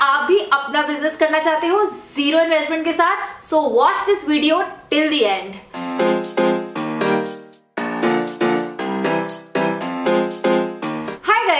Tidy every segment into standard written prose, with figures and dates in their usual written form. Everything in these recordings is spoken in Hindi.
आप भी अपना बिजनेस करना चाहते हो जीरो इन्वेस्टमेंट के साथ, so watch this video till the end.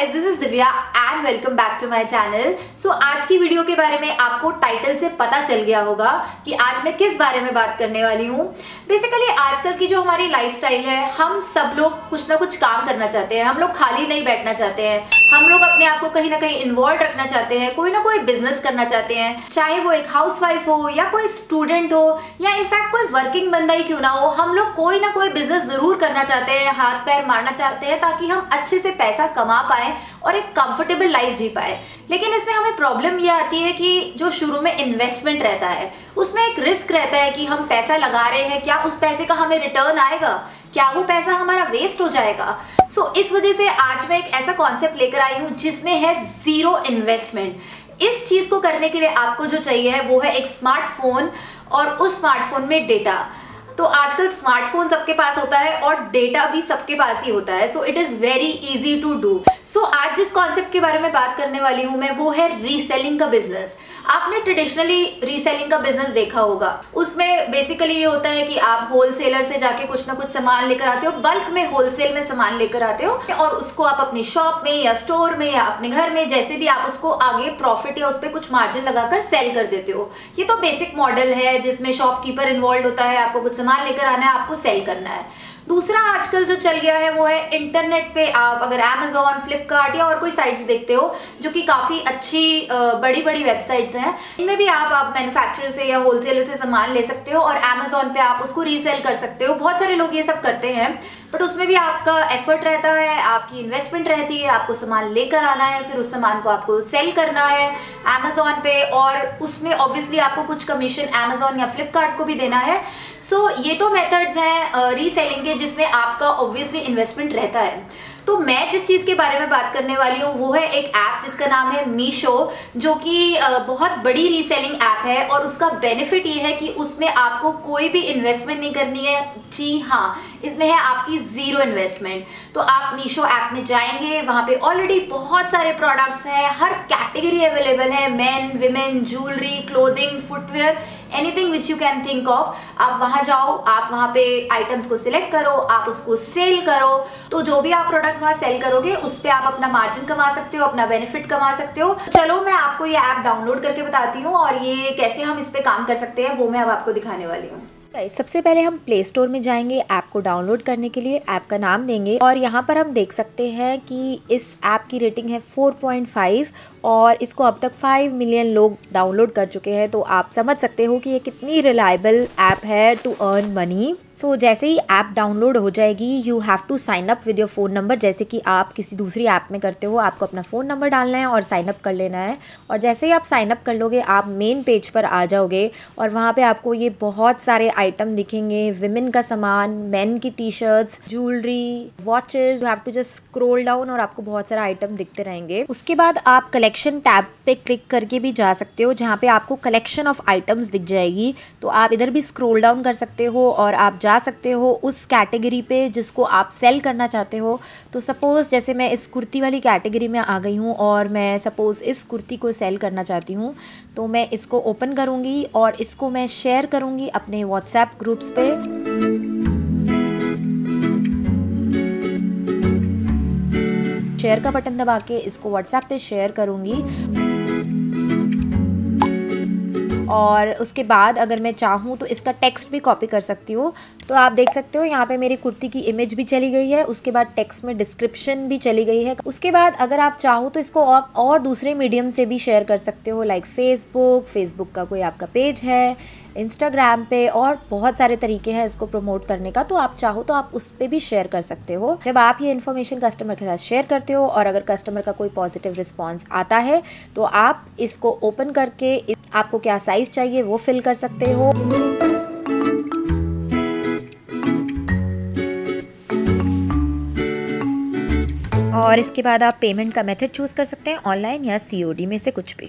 This is Divya and welcome back to my channel. So आज की वीडियो के बारे में आपको टाइटल से पता चल गया होगा कि आज मैं किस बारे में बात करने वाली हूँ। बेसिकली आजकल की जो हमारी लाइफस्टाइल है, हम सब लोग कुछ ना कुछ काम करना चाहते हैं, हम लोग खाली नहीं बैठना चाहते हैं, हम लोग अपने आप को कहीं ना कहीं इन्वॉल्व रखना चाहते हैं, कोई ना कोई बिजनेस करना चाहते हैं, चाहे वो एक हाउसवाइफ हो या कोई स्टूडेंट हो या इनफैक्ट कोई वर्किंग बंदा ही क्यों ना हो, हम लोग कोई ना कोई बिजनेस जरूर करना चाहते हैं, हाथ पैर मारना चाहते हैं ताकि हम अच्छे से पैसा कमा पाए और एक कंफर्टेबल लाइफ जी पाए। लेकिन इसमें हमें प्रॉब्लम ये आती है कि जो शुरू में इन्वेस्टमेंट रहता है उसमें एक रिस्क रहता है कि हम पैसा लगा रहे हैं, क्या उस पैसे का हमें रिटर्न आएगा, क्या वो पैसा हमारा वेस्ट हो जाएगा। सो इस वजह से आज मैं एक ऐसा कॉन्सेप्ट लेकर आई हूँ जिसमें है जीरो इन्वेस्टमेंट। इस चीज को करने के लिए आपको जो चाहिए वो है एक स्मार्टफोन और उस स्मार्टफोन में डेटा। तो आजकल स्मार्टफोन सबके पास होता है और डेटा भी सबके पास ही होता है, so it is very easy to do. So आज जिस कॉन्सेप्ट के बारे में बात करने वाली हूं मैं वो है रीसेलिंग का बिजनेस। आपने ट्रेडिशनली रीसेलिंग का बिजनेस देखा होगा, उसमें बेसिकली ये होता है कि आप होलसेलर से जाके कुछ ना कुछ सामान लेकर आते हो, बल्क में होलसेल में सामान लेकर आते हो और उसको आप अपनी शॉप में या स्टोर में या अपने घर में जैसे भी आप उसको आगे प्रॉफिट या उस पर कुछ मार्जिन लगाकर सेल कर देते हो। ये तो बेसिक मॉडल है जिसमें शॉपकीपर इन्वॉल्व होता है, आपको कुछ सामान लेकर आना है, आपको सेल करना है। दूसरा आजकल जो चल गया है वो है इंटरनेट पे आप अगर Amazon, फ्लिपकार्ट या और कोई साइट्स देखते हो जो कि काफ़ी अच्छी बड़ी बड़ी वेबसाइट्स हैं, इनमें भी आप मैन्युफैक्चरर से या होलसेलर से सामान ले सकते हो और Amazon पे आप उसको रीसेल कर सकते हो। बहुत सारे लोग ये सब करते हैं, बट उसमें भी आपका एफर्ट रहता है, आपकी इन्वेस्टमेंट रहती है, आपको सामान लेकर आना है, फिर उस सामान को आपको सेल करना है Amazon पे और उसमें ऑब्वियसली आपको कुछ कमीशन Amazon या फ्लिपकार्ट को भी देना है। सो ये तो मेथड्स हैं रीसेलिंग के जिसमें आपका ऑब्वियसली इन्वेस्टमेंट रहता है। तो मैं जिस चीज़ के बारे में बात करने वाली हूँ वो है एक ऐप जिसका नाम है मीशो, जो कि बहुत बड़ी रीसेलिंग ऐप है और उसका बेनिफिट ये है कि उसमें आपको कोई भी इन्वेस्टमेंट नहीं करनी है। जी हाँ, इसमें है आपकी जीरो इन्वेस्टमेंट। तो आप मीशो ऐप में जाएंगे, वहाँ पे ऑलरेडी बहुत सारे प्रोडक्ट्स हैं, हर कैटेगरी अवेलेबल है, main, women, jewellery, clothing, footwear, anything which you can think of. आप वहाँ जाओ, आप वहाँ पे आइटम्स को सिलेक्ट करो, आप उसको सेल करो। तो जो भी आप प्रोडक्ट वहाँ सेल करोगे उस पर आप अपना मार्जिन कमा सकते हो, अपना बेनिफिट कमा सकते हो। चलो मैं आपको ये ऐप डाउनलोड करके बताती हूँ और ये कैसे हम इस पे काम कर सकते हैं वो मैं अब आपको दिखाने वाली हूँ। सबसे पहले हम प्ले स्टोर में जाएंगे ऐप को डाउनलोड करने के लिए, ऐप का नाम देंगे और यहाँ पर हम देख सकते हैं कि इस ऐप की रेटिंग है 4.5 और इसको अब तक 5 मिलियन लोग डाउनलोड कर चुके हैं। तो आप समझ सकते हो कि ये कितनी रिलायबल ऐप है टू अर्न मनी। सो जैसे ही ऐप डाउनलोड हो जाएगी you have to sign up with your phone number, जैसे कि आप किसी दूसरी ऐप में करते हो। आपको अपना फ़ोन नंबर डालना है और साइन अप कर लेना है और जैसे ही आप साइन अप कर लोगे आप मेन पेज पर आ जाओगे और वहाँ पे आपको ये बहुत सारे आइटम दिखेंगे, विमेन का सामान, मेन की T shirts, jewellery, watches. You have to just scroll down और आपको बहुत सारा आइटम दिखते रहेंगे। उसके बाद आप कलेक्शन टैब पे क्लिक करके भी जा सकते हो जहाँ पे आपको कलेक्शन ऑफ आइटम्स दिख जाएगी। तो आप इधर भी स्क्रॉल डाउन कर सकते हो और आप जा सकते हो उस कैटेगरी पे जिसको आप सेल करना चाहते हो। तो सपोज़ जैसे मैं इस कुर्ती वाली कैटेगरी में आ गई हूँ और मैं सपोज़ इस कुर्ती को सेल करना चाहती हूँ, तो मैं इसको ओपन करूँगी और इसको मैं शेयर करूँगी अपने व्हाट्सएप ग्रुप्स पे। शेयर का बटन दबा के इसको व्हाट्सएप पे शेयर करूँगी और उसके बाद अगर मैं चाहूँ तो इसका टेक्स्ट भी कॉपी कर सकती हूँ। तो आप देख सकते हो यहाँ पे मेरी कुर्ती की इमेज भी चली गई है, उसके बाद टेक्स्ट में डिस्क्रिप्शन भी चली गई है। उसके बाद अगर आप चाहो तो इसको और दूसरे मीडियम से भी शेयर कर सकते हो, लाइक फेसबुक का कोई आपका पेज है, इंस्टाग्राम पे, और बहुत सारे तरीके हैं इसको प्रमोट करने का। तो आप चाहो तो आप उस पर भी शेयर कर सकते हो। जब आप ये इन्फॉर्मेशन कस्टमर के साथ शेयर करते हो और अगर कस्टमर का कोई पॉजिटिव रिस्पॉन्स आता है तो आप इसको ओपन करके आपको क्या साइज चाहिए वो फिल कर सकते हो। और इसके बाद आप पेमेंट का मेथड चूज कर सकते हैं, ऑनलाइन या COD में से कुछ भी।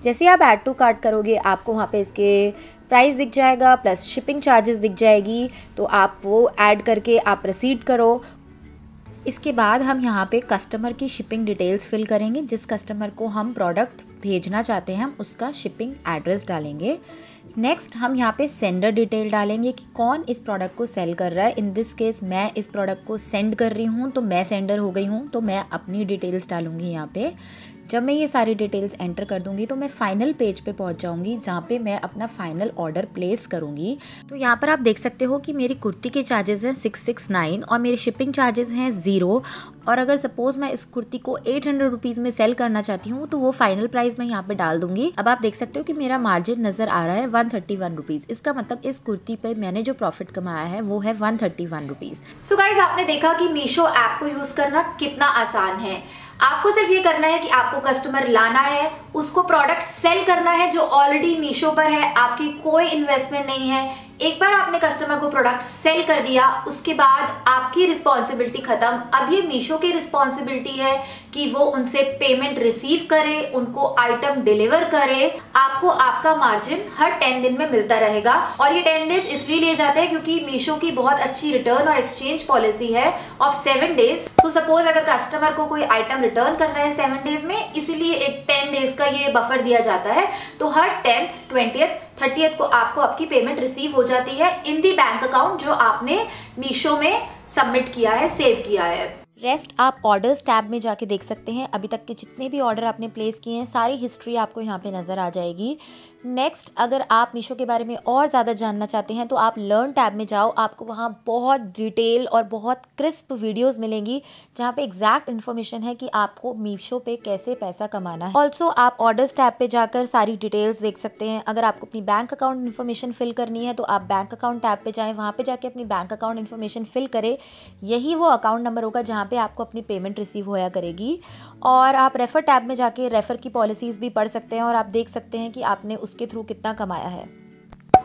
जैसे आप ऐड टू कार्ट करोगे आपको वहाँ पे इसके प्राइस दिख जाएगा प्लस शिपिंग चार्जेस दिख जाएगी, तो आप वो ऐड करके आप प्रोसीड करो। इसके बाद हम यहाँ पे कस्टमर की शिपिंग डिटेल्स फिल करेंगे, जिस कस्टमर को हम प्रोडक्ट भेजना चाहते हैं हम उसका शिपिंग एड्रेस डालेंगे। नेक्स्ट हम यहाँ पे सेंडर डिटेल डालेंगे कि कौन इस प्रोडक्ट को सेल कर रहा है। इन दिस केस मैं इस प्रोडक्ट को सेंड कर रही हूँ तो मैं सेंडर हो गई हूँ, तो मैं अपनी डिटेल्स डालूँगी यहाँ पे। जब मैं ये सारी डिटेल्स एंटर कर दूंगी तो मैं फाइनल पेज पे पहुंच जाऊंगी जहाँ पे मैं अपना फाइनल ऑर्डर प्लेस करूंगी। तो यहाँ पर आप देख सकते हो कि मेरी कुर्ती के चार्जेस हैं 669 और मेरे शिपिंग चार्जेस हैं 0। और अगर सपोज मैं इस कुर्ती को 800 रुपीज़ में सेल करना चाहती हूँ तो वो फाइनल प्राइस मैं यहाँ पे डाल दूंगी। अब आप देख सकते हो कि मेरा मार्जिन नजर आ रहा है 131 रुपीज़। इसका मतलब इस कुर्ती पे मैंने जो प्रॉफिट कमाया है वो है 131 रुपीज़। सो गाइज, आपने देखा कि मीशो ऐप को यूज करना कितना आसान है। आपको सिर्फ ये करना है कि आपको कस्टमर लाना है, उसको प्रोडक्ट सेल करना है जो ऑलरेडी मीशो पर है, आपकी कोई इन्वेस्टमेंट नहीं है। एक बार आपने कस्टमर को प्रोडक्ट सेल कर दिया, उसके बाद आपकी रिस्पॉन्सिबिलिटी खत्म। अब ये मीशो की रिस्पॉन्सिबिलिटी है कि वो उनसे पेमेंट रिसीव करे, उनको आइटम डिलीवर करे। आपको आपका मार्जिन हर 10 दिन में मिलता रहेगा। और ये 10 डेज इसलिए लिए जाते हैं क्योंकि मीशो की बहुत अच्छी रिटर्न और एक्सचेंज पॉलिसी है ऑफ 7 डेज। तो सपोज अगर कस्टमर को कोई आइटम रिटर्न करना है 7 डेज में, इसीलिए एक 10 डेज का ये बफर दिया जाता है। तो हर 10th, 20th, 30th को आपको आपकी पेमेंट रिसीव हो जाती है इन दी बैंक अकाउंट जो आपने मीशो में सबमिट किया है, सेव किया है। रेस्ट आप ऑर्डर्स टैब में जाके देख सकते हैं। अभी तक के जितने भी ऑर्डर आपने प्लेस किए हैं सारी हिस्ट्री आपको यहाँ पे नज़र आ जाएगी। नेक्स्ट, अगर आप मीशो के बारे में और ज़्यादा जानना चाहते हैं तो आप लर्न टैब में जाओ। आपको वहाँ बहुत डिटेल और बहुत क्रिस्प वीडियोस मिलेंगी जहाँ पे एग्जैक्ट इन्फॉर्मेशन है कि आपको मीशो पे कैसे पैसा कमाना है। ऑल्सो आप ऑर्डर्स टैब पे जाकर सारी डिटेल्स देख सकते हैं। अगर आपको अपनी बैंक अकाउंट इन्फॉर्मेशन फिल करनी है तो आप बैंक अकाउंट टैब पे जाएँ, वहाँ पे जाके अपनी बैंक अकाउंट इन्फॉर्मेशन फिल करें। यही वो अकाउंट नंबर होगा जहाँ पे आपको अपनी पेमेंट रिसीव होया करेगी। और आप रेफर टैब में जाके रेफर की पॉलिसीज भी पढ़ सकते हैं और आप देख सकते हैं कि आपने उसके थ्रू कितना कमाया है।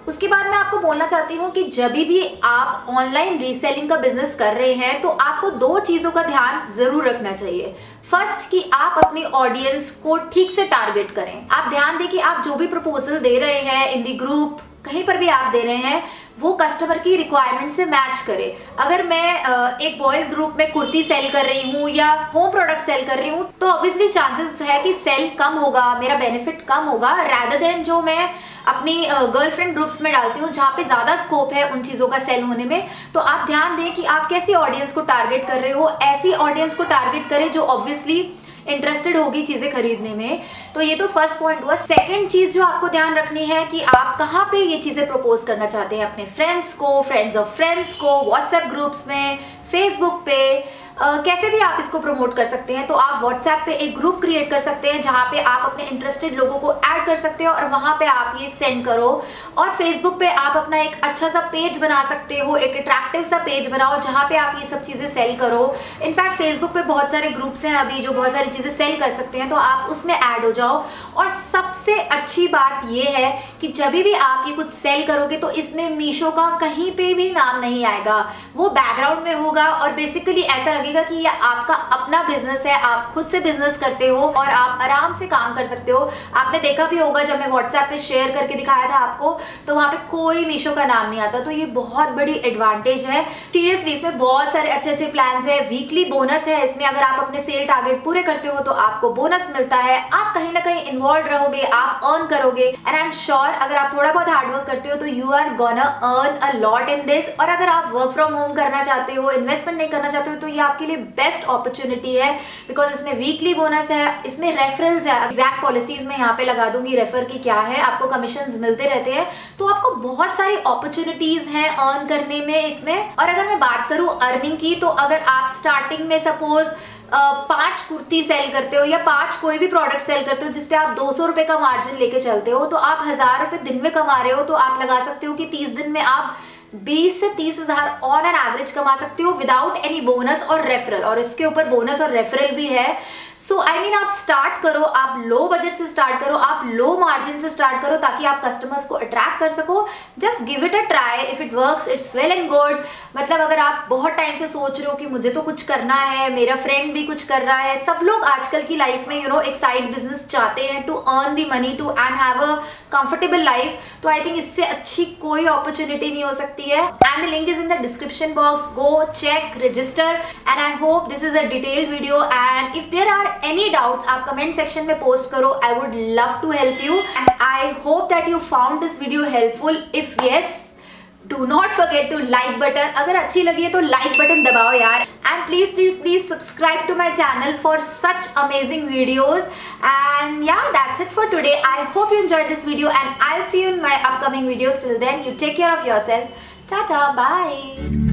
उसके बाद मैं आपको बोलना चाहती हूँ कि जब भी आप ऑनलाइन रीसेलिंग का बिजनेस कर रहे हैं तो आपको 2 चीजों का ध्यान जरूर रखना चाहिए। फर्स्ट, कि आप अपनी ऑडियंस को ठीक से टारगेट करें। आप ध्यान दें कि आप जो भी प्रपोजल दे रहे हैं इन दी ग्रुप, कहीं पर भी आप दे रहे हैं, वो कस्टमर की रिक्वायरमेंट से मैच करे। अगर मैं एक बॉयज ग्रुप में कुर्ती सेल कर रही हूँ या होम प्रोडक्ट सेल कर रही हूँ तो ऑब्वियसली चांसेस है कि सेल कम होगा, मेरा बेनिफिट कम होगा, रैदर देन जो मैं अपनी गर्लफ्रेंड ग्रुप्स में डालती हूँ जहाँ पे ज्यादा स्कोप है उन चीजों का सेल होने में। तो आप ध्यान दें कि आप कैसी ऑडियंस को टारगेट कर रहे हो। ऐसी ऑडियंस को टारगेट करें जो ऑब्वियसली इंटरेस्टेड होगी चीजें खरीदने में। तो ये तो फर्स्ट पॉइंट हुआ। सेकंड चीज जो आपको ध्यान रखनी है कि आप कहाँ पे ये चीजें प्रपोज करना चाहते हैं अपने फ्रेंड्स को, फ्रेंड्स ऑफ फ्रेंड्स को, व्हाट्सएप ग्रुप्स में, फेसबुक पे, कैसे भी आप इसको प्रमोट कर सकते हैं। तो आप व्हाट्सएप पे एक ग्रुप क्रिएट कर सकते हैं जहाँ पे आप अपने इंटरेस्टेड लोगों को ऐड कर सकते हो और वहां पे आप ये सेंड करो। और फेसबुक पे आप अपना एक अच्छा सा पेज बना सकते हो, एक अट्रैक्टिव सा पेज बनाओ जहाँ पे आप ये सब चीजें सेल करो। इनफैक्ट फेसबुक पे बहुत सारे ग्रुप्स हैं अभी जो बहुत सारी चीजें सेल कर सकते हैं, तो आप उसमें ऐड हो जाओ। और सबसे अच्छी बात ये है कि जब भी आप ये कुछ सेल करोगे तो इसमें मीशो का कहीं पे भी नाम नहीं आएगा, वो बैकग्राउंड में होगा और बेसिकली ऐसा लगेगा कि ये आपका अपना बिजनेस है, आप खुद से बिजनेस करते हो और आप आराम से काम कर सकते हो। आपने देखा भी होगा जब मैं व्हाट्सएप पे शेयर करके दिखाया था आपको, तो वहां पे कोई मीशो का नाम नहीं आता। तो ये बहुत बड़ी एडवांटेज है। सीरियसली इसमें बहुत सारे अच्छे अच्छे प्लान्स है, वीकली बोनस है इसमें। अगर आप अपने सेल टारगेट पूरे करते हो तो आपको बोनस मिलता है, आप कहीं ना कहीं इन्वॉल्व रहोगे, आप अर्न करोगे। एंड आई एम श्योर अगर आप थोड़ा बहुत हार्डवर्क करते हो तो you are gonna earn a lot in this. और अगर आप वर्क फ्रॉम होम करना चाहते हो, इन्वेस्टमेंट नहीं करना चाहते हो, तो ये आपके लिए बेस्ट अपॉर्चुनिटी है बिकॉज इसमें वीकली बोनस है, इसमें रेफरल्स है। एग्जैक्ट पॉलिसीज में यहाँ पे लगा दूंगी रेफर की क्या है, आपको कमीशंस मिलते रहते हैं। तो आपको बहुत सारी अपॉर्चुनिटीज हैं अर्न करने में इसमें। और अगर मैं बात करूं अर्निंग की, तो अगर आप स्टार्टिंग में सपोज 5 कुर्ती सेल करते हो या 5 कोई भी प्रोडक्ट सेल करते हो जिसपे आप 200 रुपए का मार्जिन लेके चलते हो, तो आप 1000 रुपए दिन में कमा रहे हो। तो आप लगा सकते हो कि 30 दिन में आप 20 से 30 हजार ऑन एन एवरेज कमा सकते हो विदाउट एनी बोनस और रेफरल। और इसके ऊपर बोनस और रेफरल भी है। सो आई मीन आप स्टार्ट करो, आप लो बजट से स्टार्ट करो, आप लो मार्जिन से स्टार्ट करो ताकि आप कस्टमर्स को अट्रैक्ट कर सको। Just give it a try, if it works it's well and good. मतलब अगर आप बहुत टाइम से सोच रहे हो कि मुझे तो कुछ करना है, मेरा फ्रेंड भी कुछ कर रहा है, सब लोग आजकल की लाइफ में एक साइड बिजनेस चाहते हैं to earn the money to and have a comfortable life. तो आई थिंक इससे अच्छी कोई अपॉर्चुनिटी नहीं हो सकती है। And the link is in the description box, go check, register. And I hope this is a detailed video. And if there are have any doubts आप कमेंट सेक्शन में पोस्ट करो. I would love to help you and I hope that you found this video helpful. If yes, do not forget to like button. अगर अच्छी लगी है तो like button दबाओ यार. And please subscribe to my channel for such amazing videos. And yeah, that's it for today. I hope you enjoyed this video and I'll see you in my upcoming videos. Till then, you take care of yourself. Tata, bye.